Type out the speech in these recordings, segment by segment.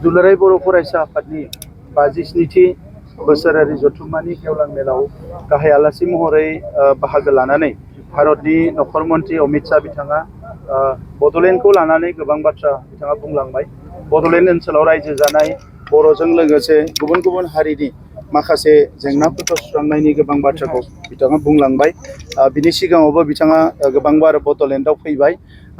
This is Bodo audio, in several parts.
दुलाराय बर' फरायसा आफादनि 57थि बोसोरारि जथुम्मानि गेवलां मेलाव गाहाय आलासि महरै बाहागो लानानै भारतनि नखर मन्त्रि अमित शाह बिथाङा बड'लेण्डखौ लानानै गोबां बाथ्रा बिथाङा बुंलांबाय। बड'लेण्ड ओनसोलाव रायजो जानाय बर'जों लोगोसे गुबुन गुबुन हारिनि माखासे जेंनाफोरखौ सुस्रांनायनि गोबां बाथ्राखौ बिथाङा बुंलांबाय। बिनि सिगाङावबो बिथाङा गोबांबार बड'लेण्डआव फैबाय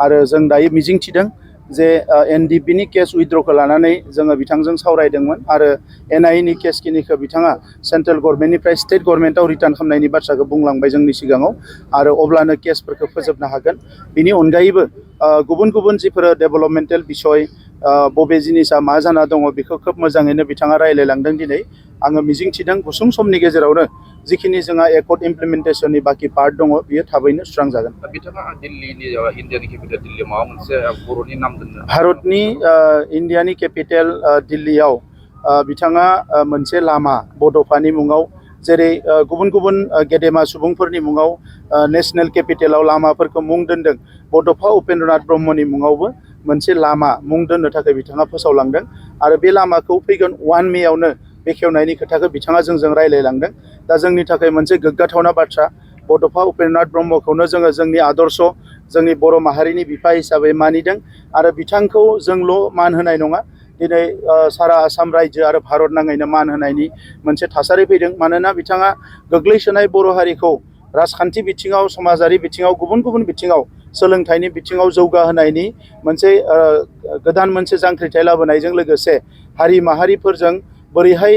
आरो जों दायो मिजिंथिदों जे एनडिपिनि केस उइथड्रखौ लानानै जोङो बिथांजों सावरायदोंमोन आरो एनआइनि केसखिनिखौ बिथाङा सेन्ट्रेल गभर्नमेन्टनिफ्राय स्टेट गभर्नमेन्टआव रिटार्न खालामनायनि बाथ्राखौ बुंलांबाय जोंनि सिगाङाव आरो अब्लानो केसफोरखौ फोजोबनो हागोन। बिनि अनगायैबो गुबुन गुबुन जिफोर डेभेलपमेन्टेल बिसय बबे जिनिसा मा जाना दङ बेखौ खोब मोजाङैनो बिथाङा रायलायलांदों। दिनै आङो मिजिंथिदों गुसुं समनि गेजेरावनो जिखिनि जोंहा एकर्ड इमप्लिमेन्टेसननि बाखि पार्ट दङ बियो थाबैनो सुस्रांजागोन। बिथाङा दिल्लीनि इन्डियानि केपिटेल दिल्लीयाव माबा मोनसे बर'नि नाम दोननो भारतनि इन्डियानि केपिटेल दिल्लीयाव बिथाङा मोनसे लामा बड'फानि मुङाव जेरै गुबुन गुबुन गेदेमा सुबुंफोरनि मुङाव नेशनेल केपिटेलाव लामाफोरखौ मुं दोनदों, बड'फा उपेन्द्रनाथ ब्रह्मनि मुङावबो मोनसे लामा मुं दोननो थाखाय बिथाङा फोसावलांदों आरो बे लामाखौ फैगोन 1 मेआवनो बेखेवनायनि खोथाखौ बिथाङा जोंजों रायलायलांदों। दा जोंनि थाखाय मोनसे गोग्गाथावना बाथ्रा। बड'फा उपेन्द्रनाथ ब्रह्मखौनो जोङो जोंनि आदर्श, जोंनि बर' माहारिनि बिफा हिसाबै मानिदों आरो बिथांखौ जोंल' मान होनाय नङा, दिनै सारा आसाम रायजो आरो भारत नाङैनो मान होनायनि मोनसे थासारि फैदों। मानोना बिथाङा गोग्लैसोनाय बर' हारिखौ राजखान्थि बिथिङाव, समाजारि बिथिङाव, गुबुन गुबुन बिथिङाव, सोलोंथाइनि बिथिङाव जौगाहोनायनि मोनसे गोदान मोनसे जांख्रिथाय लाबोनायजों लोगोसे हारि माहारिफोरजों बोरैहाय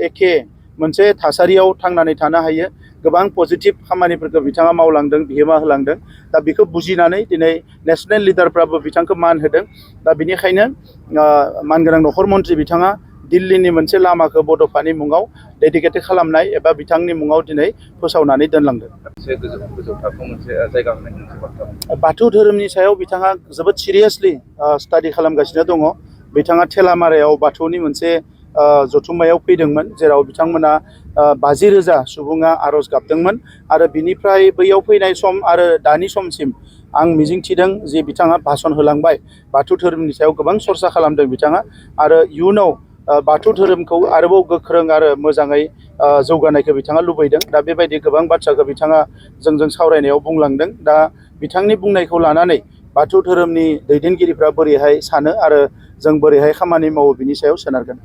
एखे मोनसे थासारियाव थांनानै थानो हायो, गोबां पजिटिभ खामानिफोरखौ बिथाङा मावलांदों, बिहोमा होलांदों। दा बेखौ बुजिनानै दिनै नेसनेल लिडारफ्राबो बिथांखौ मान होदों। दा बिनिखायनो मानगोनां नखर मन्त्रि बिथाङा दिल्लीनि मोनसे लामाखौ बड'फानि मुङाव डेडिकेटेड खालामनाय एबा बिथांनि मुङाव दिनै फोसावनानै दोनलांदों। बाथौ धोरोमनि सायाव बिथाङा जोबोद सिरियासलि स्टाडि खालामगासिनो दङ। बिथाङा थेलामारायाव बाथौनि मोनसे जथुम्मायाव फैदोंमोन, जेराव बिथांमोना 50,000 सुबुङा आर'ज गाबदोंमोन आरो बिनिफ्राय बैयाव फैनाय सम आरो दानि समसिम आं मिजिंथिदों जे बिथाङा भाषण होलांबाय। बाथौ धोरोमनि सायाव गोबां सरसा खालामदों बिथाङा आरो इयुनाव बाथौ धोरोमखौ आरोबाव गोख्रों आरो मोजाङै जौगानायखौ बिथाङा लुबैदों। दा बेबायदि गोबां बाथ्राखौ बिथाङा जोंजों सावरायनायाव बुंलांदों। दा बिथांनि बुंनायखौ लानानै बाथौ धोरोमनि दैदेनगिरिफ्रा बोरैहाय सानो आरो जों बोरैहाय खामानि मावो बिनि सायाव सोनारगोन।